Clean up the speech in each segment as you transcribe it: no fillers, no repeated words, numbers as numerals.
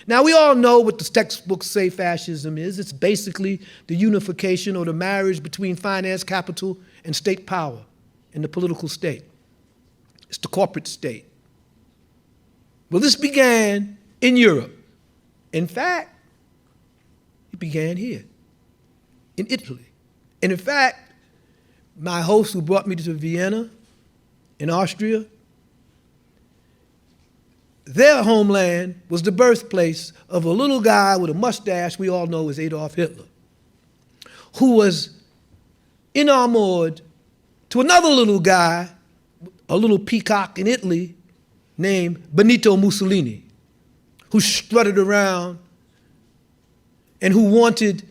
Now, we all know what the textbooks say fascism is. It's basically the unification or the marriage between finance, capital, and state power in the political state. It's the corporate state. Well, this began in Europe. In fact, it began here, in Italy. And in fact, my host who brought me to Vienna in Austria, their homeland was the birthplace of a little guy with a mustache we all know as Adolf Hitler, who was enamored to another little guy, a little peacock in Italy, named Benito Mussolini, who strutted around and who wanted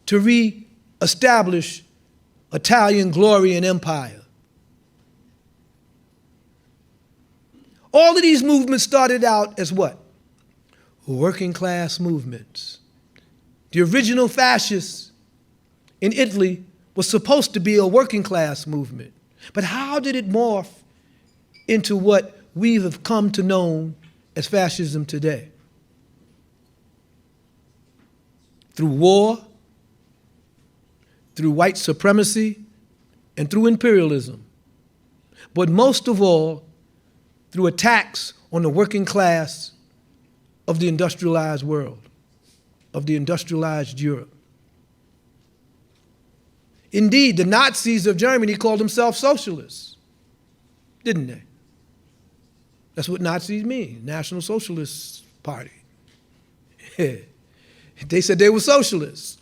to re-establish Italian glory and empire. All of these movements started out as what? Working class movements. The original fascists in Italy was supposed to be a working class movement. But how did it morph into what we have come to know as fascism today? Through war, through white supremacy, and through imperialism. But most of all, through attacks on the working class of the industrialized world, of the industrialized Europe. Indeed, the Nazis of Germany called themselves socialists, didn't they? That's what Nazis mean, National Socialist Party. They said they were socialists.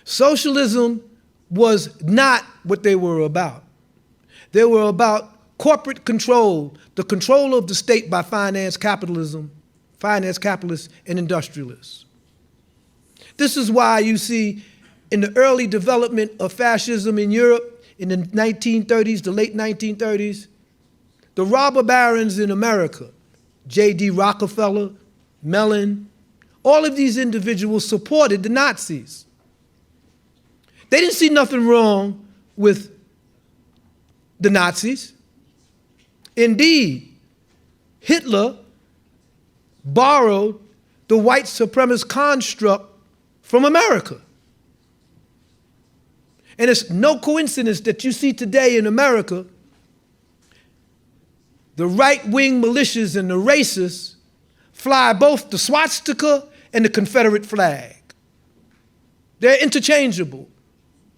Socialism was not what they were about. They were about corporate control, the control of the state by finance capitalists and industrialists. This is why you see in the early development of fascism in Europe in the 1930s, the late 1930s, the robber barons in America, J.D. Rockefeller, Mellon, all of these individuals supported the Nazis. They didn't see nothing wrong with the Nazis. Indeed, Hitler borrowed the white supremacist construct from America. And it's no coincidence that you see today in America the right-wing militias and the racists fly both the swastika and the Confederate flag. They're interchangeable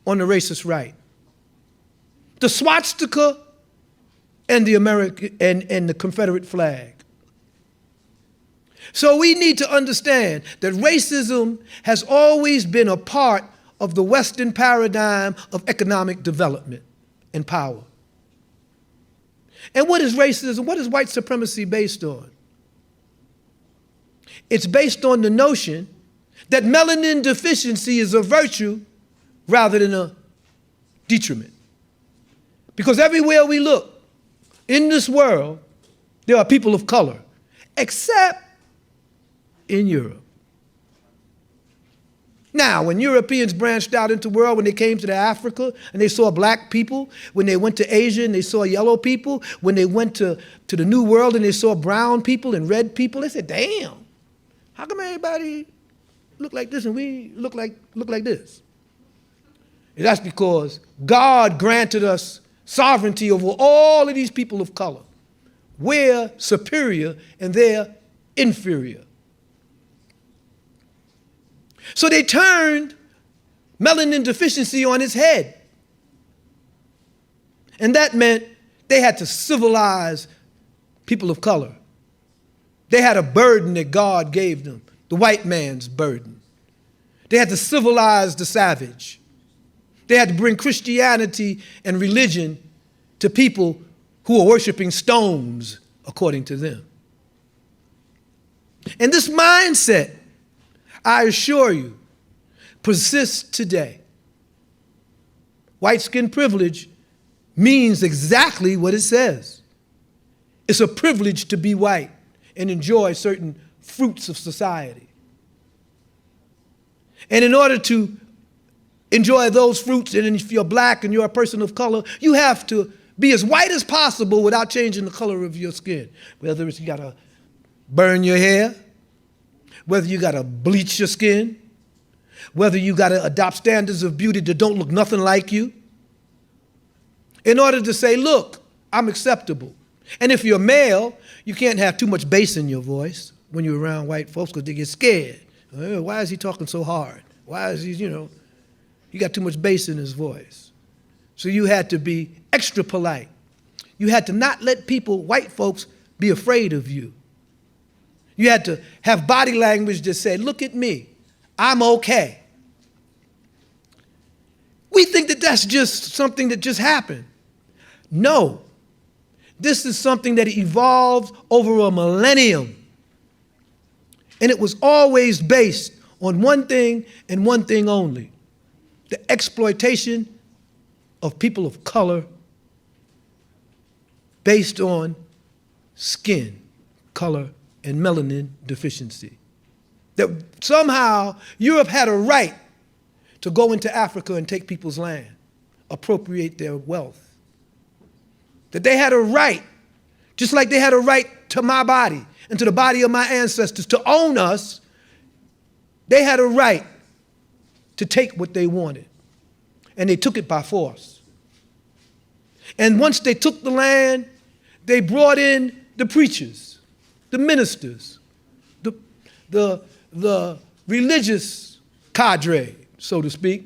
on the racist right. The swastika and the American and the Confederate flag. So we need to understand that racism has always been a part of the Western paradigm of economic development and power. And what is racism? What is white supremacy based on? It's based on the notion that melanin deficiency is a virtue rather than a detriment. Because everywhere we look in this world, there are people of color, except in Europe. Now, when Europeans branched out into the world, when they came to Africa and they saw black people, when they went to Asia and they saw yellow people, when they went to the New World and they saw brown people and red people, they said, damn, how come everybody look like this and we look like this? And that's because God granted us sovereignty over all of these people of color. We're superior and they're inferior. So they turned melanin deficiency on its head. And that meant they had to civilize people of color. They had a burden that God gave them, the white man's burden. They had to civilize the savage. They had to bring Christianity and religion to people who are worshiping stones, according to them. And this mindset, I assure you, persists today. White skin privilege means exactly what it says. It's a privilege to be white and enjoy certain fruits of society. And in order to enjoy those fruits, and if you're black and you're a person of color, you have to be as white as possible without changing the color of your skin. Whether it's you gotta burn your hair, whether you got to bleach your skin, whether you got to adopt standards of beauty that don't look nothing like you, in order to say, look, I'm acceptable. And if you're male, you can't have too much bass in your voice when you're around white folks because they get scared. Why is he talking so hard? Why is he, he got too much bass in his voice. So you had to be extra polite. You had to not let people, white folks, be afraid of you. You had to have body language that said, look at me, I'm okay. We think that that's just something that just happened. No, this is something that evolved over a millennium. And it was always based on one thing and one thing only: the exploitation of people of color based on skin color and melanin deficiency. That somehow Europe had a right to go into Africa and take people's land, appropriate their wealth. That they had a right, just like they had a right to my body and to the body of my ancestors to own us, they had a right to take what they wanted. And they took it by force. And once they took the land, they brought in the preachers, the ministers, the religious cadre, so to speak,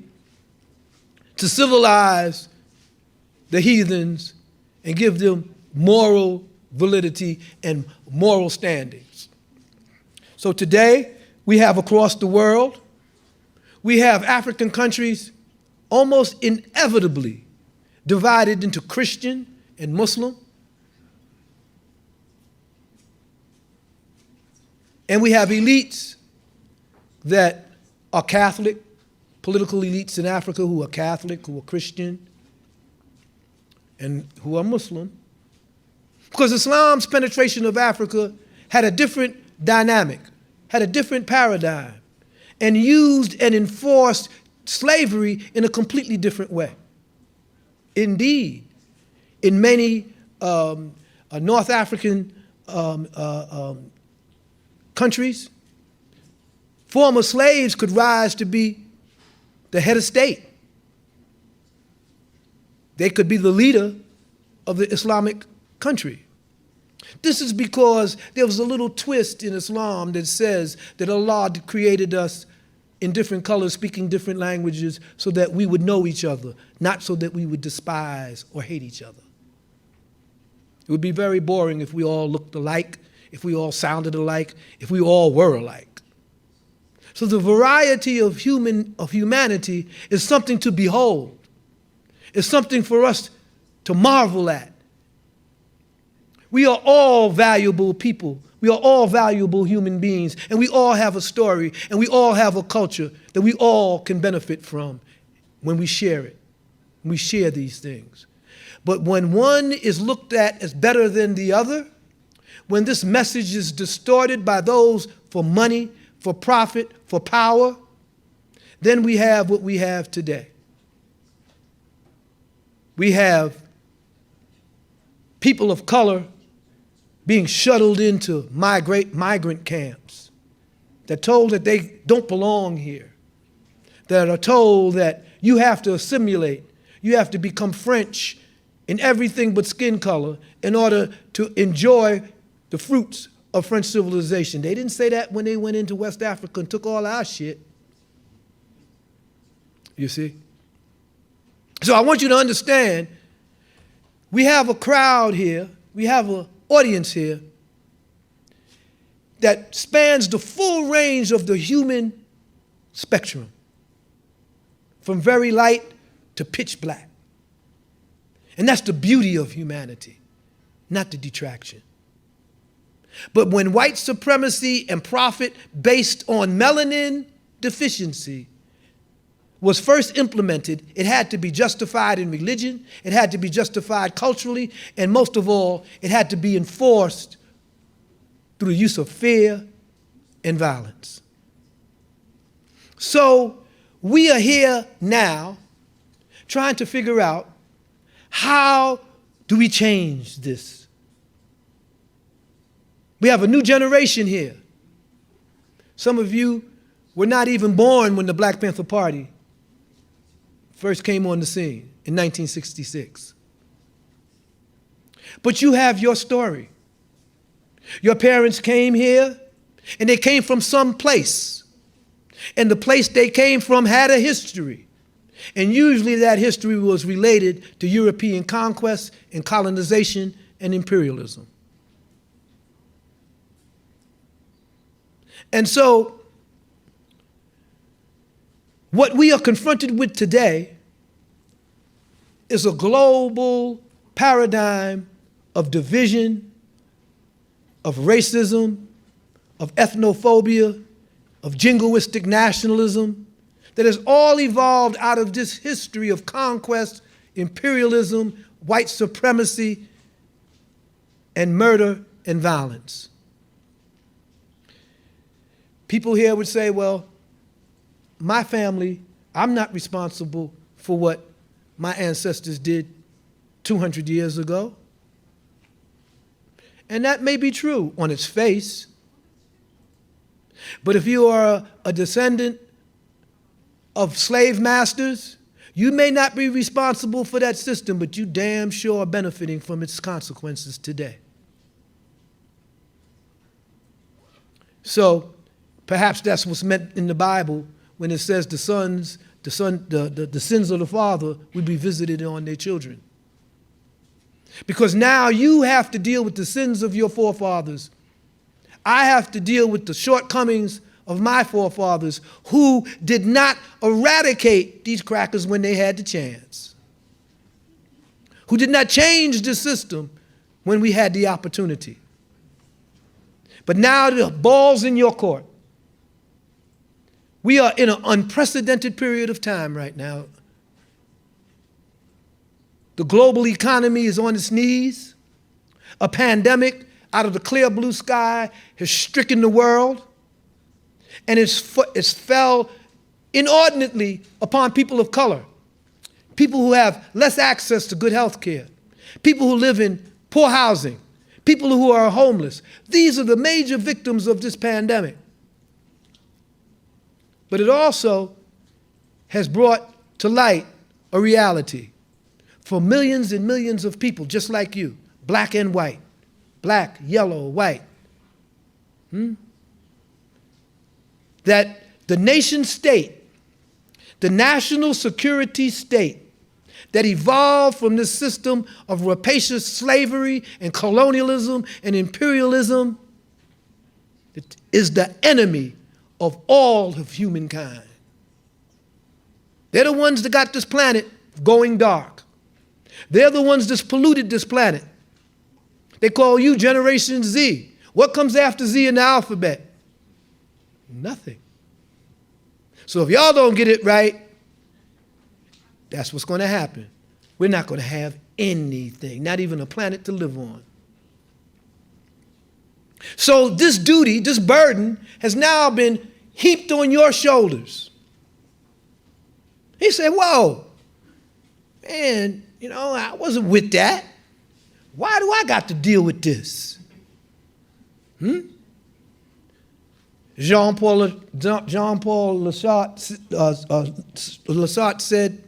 to civilize the heathens and give them moral validity and moral standings. So today, we have across the world, we have African countries almost inevitably divided into Christian and Muslim. And we have elites that are Catholic, political elites in Africa who are Catholic, who are Christian, and who are Muslim. Because Islam's penetration of Africa had a different dynamic, had a different paradigm, and used and enforced slavery in a completely different way. Indeed, in many North African countries, former slaves could rise to be the head of state. They could be the leader of the Islamic country. This is because there was a little twist in Islam that says that Allah created us in different colors, speaking different languages, so that we would know each other, not so that we would despise or hate each other. It would be very boring if we all looked alike, if we all sounded alike, if we all were alike. So the variety of humanity is something to behold. It's something for us to marvel at. We are all valuable people. We are all valuable human beings, and we all have a story, and we all have a culture that we all can benefit from when we share it. We share these things. But when one is looked at as better than the other, when this message is distorted by those for money, for profit, for power, then we have what we have today. We have people of color being shuttled into migrant camps that are told that they don't belong here, that are told that you have to assimilate, you have to become French in everything but skin color in order to enjoy the fruits of French civilization. They didn't say that when they went into West Africa and took all our shit. You see? So I want you to understand, we have a crowd here, we have an audience here that spans the full range of the human spectrum, from very light to pitch black. And that's the beauty of humanity, not the detraction. But when white supremacy and profit based on melanin deficiency was first implemented, it had to be justified in religion, it had to be justified culturally, and most of all, it had to be enforced through the use of fear and violence. So we are here now trying to figure out, how do we change this? We have a new generation here. Some of you were not even born when the Black Panther Party first came on the scene in 1966. But you have your story. Your parents came here, and they came from some place. And the place they came from had a history. And usually that history was related to European conquest and colonization and imperialism. And so, what we are confronted with today is a global paradigm of division, of racism, of ethnophobia, of jingoistic nationalism, that has all evolved out of this history of conquest, imperialism, white supremacy, and murder and violence. People here would say, well, my family, I'm not responsible for what my ancestors did 200 years ago. And that may be true on its face. But if you are a descendant of slave masters, you may not be responsible for that system, but you damn sure are benefiting from its consequences today. So perhaps that's what's meant in the Bible when it says the sins of the father will be visited on their children. Because now you have to deal with the sins of your forefathers. I have to deal with the shortcomings of my forefathers who did not eradicate these crackers when they had the chance, who did not change the system when we had the opportunity. But now the ball's in your court. We are in an unprecedented period of time right now. The global economy is on its knees. A pandemic out of the clear blue sky has stricken the world, and it's fell inordinately upon people of color, people who have less access to good health care, people who live in poor housing, people who are homeless. These are the major victims of this pandemic. But it also has brought to light a reality for millions and millions of people just like you, black and white, black, yellow, white. That the nation state, the national security state that evolved from this system of rapacious slavery and colonialism and imperialism is the enemy of all of humankind. They're the ones that got this planet going dark. They're the ones that's polluted this planet. They call you Generation Z. What comes after Z in the alphabet? Nothing. So if y'all don't get it right, that's what's going to happen. We're not going to have anything, not even a planet to live on. So this duty, this burden, has now been heaped on your shoulders. He said, whoa, man, I wasn't with that. Why do I got to deal with this? Jean-Paul Lessart said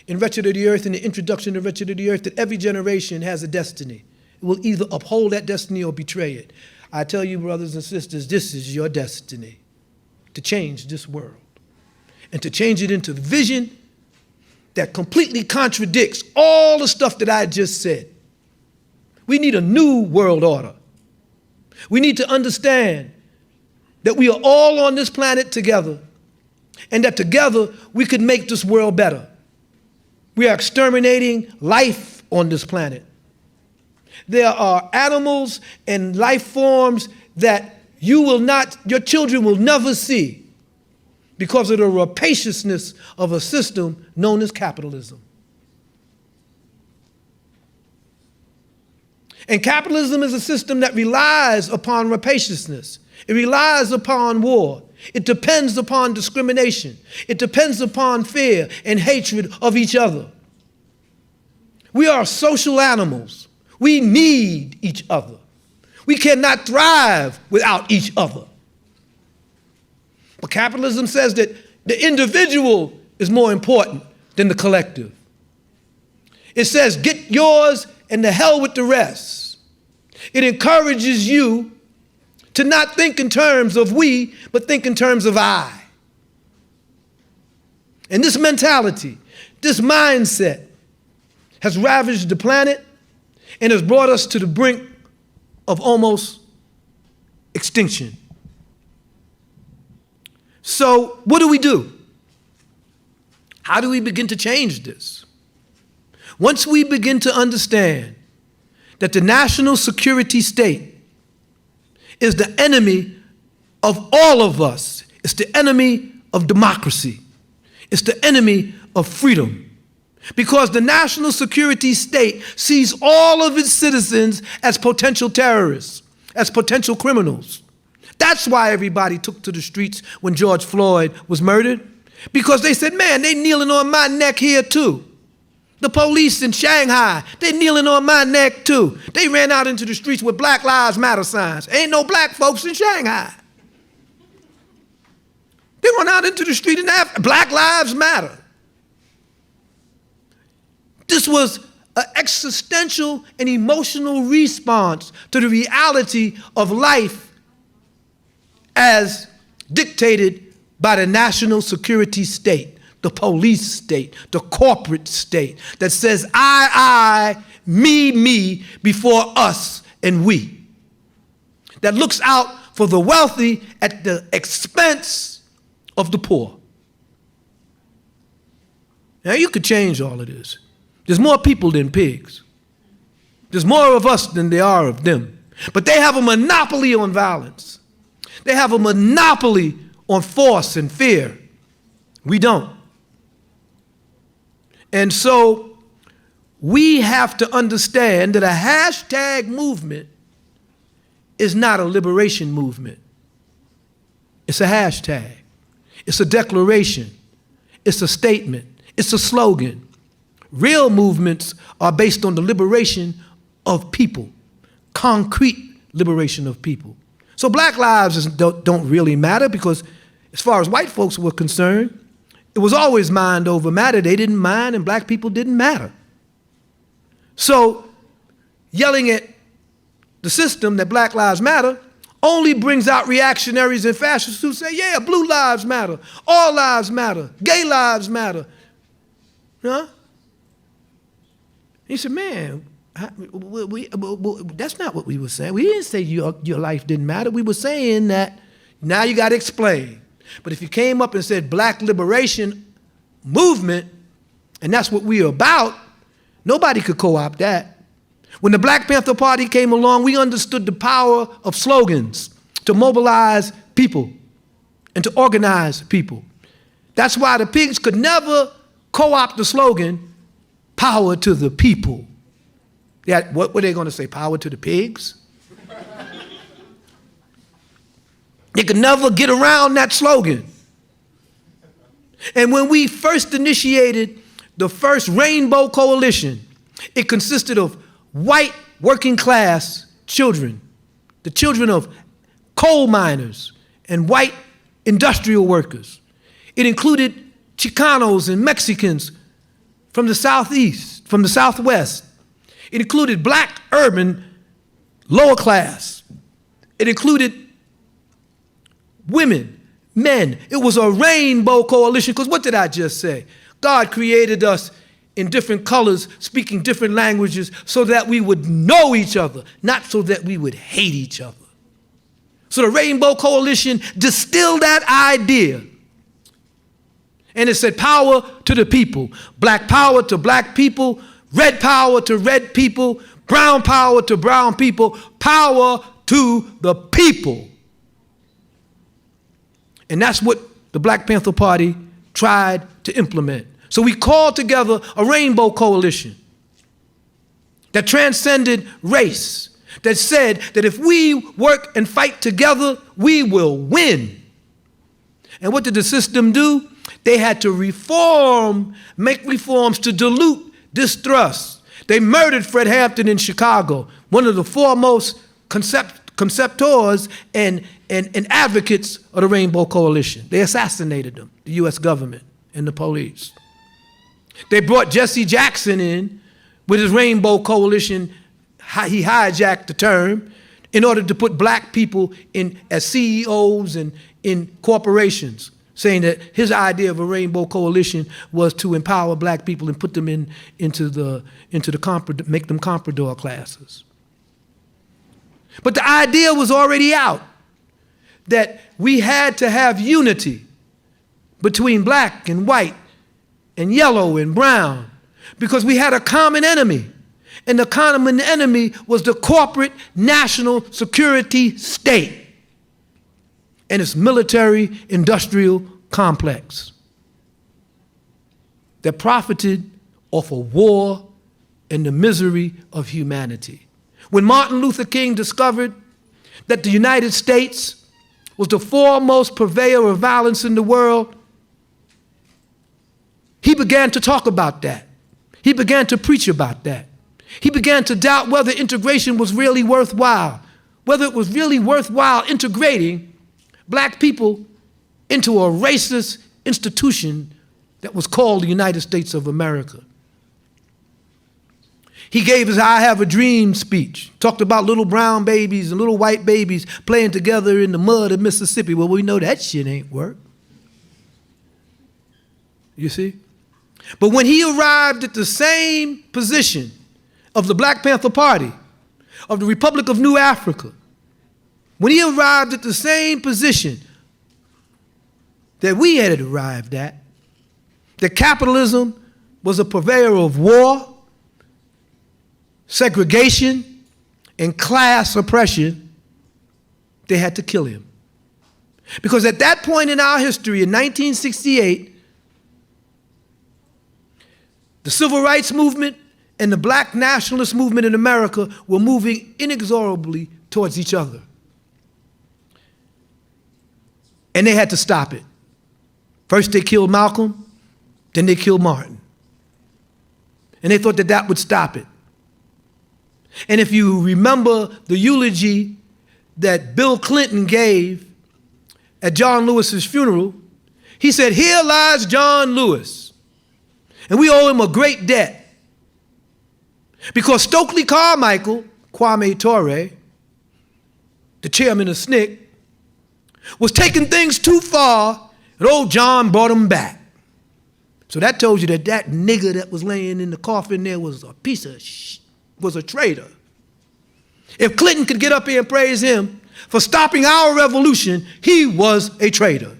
in Wretched of the Earth, in the introduction to Wretched of the Earth, that every generation has a destiny. It will either uphold that destiny or betray it. I tell you, brothers and sisters, this is your destiny, to change this world and to change it into the vision that completely contradicts all the stuff that I just said. We need a new world order. We need to understand that we are all on this planet together, and that together we could make this world better. We are exterminating life on this planet. There are animals and life forms that your children will never see because of the rapaciousness of a system known as capitalism. And capitalism is a system that relies upon rapaciousness. It relies upon war. It depends upon discrimination. It depends upon fear and hatred of each other. We are social animals. We need each other. We cannot thrive without each other. But capitalism says that the individual is more important than the collective. It says, get yours and the hell with the rest. It encourages you to not think in terms of we, but think in terms of I. And this mentality, this mindset has ravaged the planet and has brought us to the brink of almost extinction. So what do? How do we begin to change this? Once we begin to understand that the national security state is the enemy of all of us, it's the enemy of democracy, it's the enemy of freedom. Because the national security state sees all of its citizens as potential terrorists, as potential criminals. That's why everybody took to the streets when George Floyd was murdered. Because they said, man, they kneeling on my neck here too. The police in Shanghai, they kneeling on my neck too. They ran out into the streets with Black Lives Matter signs. Ain't no black folks in Shanghai. They went out into the street and Black Lives Matter. This was an existential and emotional response to the reality of life as dictated by the national security state, the police state, the corporate state that says I, me before us and we. That looks out for the wealthy at the expense of the poor. Now you could change all of this. There's more people than pigs. There's more of us than there are of them. But they have a monopoly on violence. They have a monopoly on force and fear. We don't. And so we have to understand that a hashtag movement is not a liberation movement. It's a hashtag. It's a declaration. It's a statement. It's a slogan. Real movements are based on the liberation of people, concrete liberation of people. So black lives don't really matter because as far as white folks were concerned, it was always mind over matter. They didn't mind and black people didn't matter. So yelling at the system that Black Lives Matter only brings out reactionaries and fascists who say, yeah, blue lives matter, all lives matter, gay lives matter. Huh? He said, man, that's not what we were saying. We didn't say your life didn't matter. We were saying that now you got to explain. But if you came up and said black liberation movement, and that's what we're about, nobody could co-opt that. When the Black Panther Party came along, we understood the power of slogans to mobilize people and to organize people. That's why the pigs could never co-opt the slogan, power to the people. Yeah, what were they going to say? Power to the pigs? They could never get around that slogan. And when we first initiated the first Rainbow Coalition, it consisted of white working class children, the children of coal miners and white industrial workers. It included Chicanos and Mexicans from the Southeast, from the Southwest. It included black urban lower class. It included women, men. It was a rainbow coalition, because what did I just say? God created us in different colors, speaking different languages, so that we would know each other, not so that we would hate each other. So the Rainbow Coalition distilled that idea. And it said power to the people, black power to black people, red power to red people, brown power to brown people, power to the people. And that's what the Black Panther Party tried to implement. So we called together a rainbow coalition that transcended race, that said that if we work and fight together, we will win. And what did the system do? They had to make reforms to dilute distrust. They murdered Fred Hampton in Chicago, one of the foremost conceptors and advocates of the Rainbow Coalition. They assassinated them, the U.S. government and the police. They brought Jesse Jackson in with his Rainbow Coalition. He hijacked the term in order to put black people in as CEOs and in corporations, saying that his idea of a Rainbow Coalition was to empower black people and put them into the make them comprador classes. But the idea was already out that we had to have unity between black and white and yellow and brown because we had a common enemy. And the common enemy was the corporate national security state and its military industrial complex that profited off of war and the misery of humanity. When Martin Luther King discovered that the United States was the foremost purveyor of violence in the world, he began to talk about that. He began to preach about that. He began to doubt whether integration was really worthwhile, whether it was really worthwhile integrating black people into a racist institution that was called the United States of America. He gave his I Have a Dream speech, talked about little brown babies and little white babies playing together in the mud of Mississippi. Well, we know that shit ain't work. You see? But when he arrived at the same position of the Black Panther Party, of the Republic of New Africa, when he arrived at the same position that we had arrived at, that capitalism was a purveyor of war, segregation, and class oppression, they had to kill him. Because at that point in our history, in 1968, the civil rights movement and the black nationalist movement in America were moving inexorably towards each other. And they had to stop it. First they killed Malcolm, then they killed Martin. And they thought that that would stop it. And if you remember the eulogy that Bill Clinton gave at John Lewis's funeral, he said, "Here lies John Lewis, and we owe him a great debt. Because Stokely Carmichael, Kwame Ture, the chairman of SNCC, was taking things too far, and old John brought him back." So that tells you that that nigger that was laying in the coffin there was a piece of was a traitor. If Clinton could get up here and praise him for stopping our revolution, he was a traitor.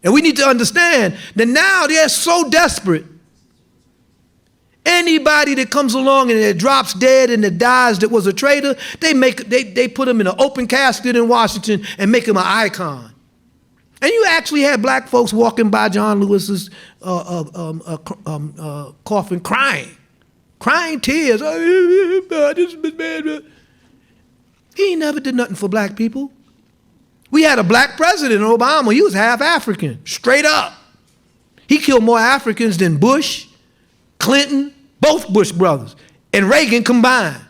And we need to understand that now they're so desperate. Anybody that comes along and that drops dead and that dies that was a traitor, they put him in an open casket in Washington and make him an icon. And you actually had black folks walking by John Lewis's coffin crying tears. Oh, this is bad. He never did nothing for black people. We had a black president, Obama. He was half African, straight up. He killed more Africans than Bush, Clinton, both Bush brothers, and Reagan combined.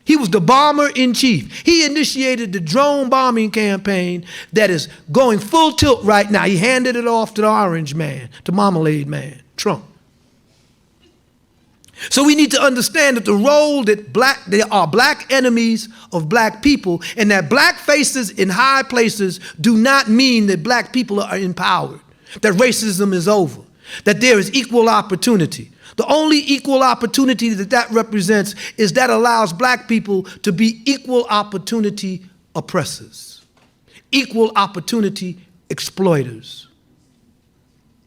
He was the bomber-in-chief. He initiated the drone bombing campaign that is going full tilt right now. He handed it off to the orange man, to Marmalade Man, Trump. So we need to understand that the role that there are black enemies of black people, and that black faces in high places do not mean that black people are empowered, that racism is over, that there is equal opportunity. The only equal opportunity that that represents is that allows black people to be equal opportunity oppressors, equal opportunity exploiters.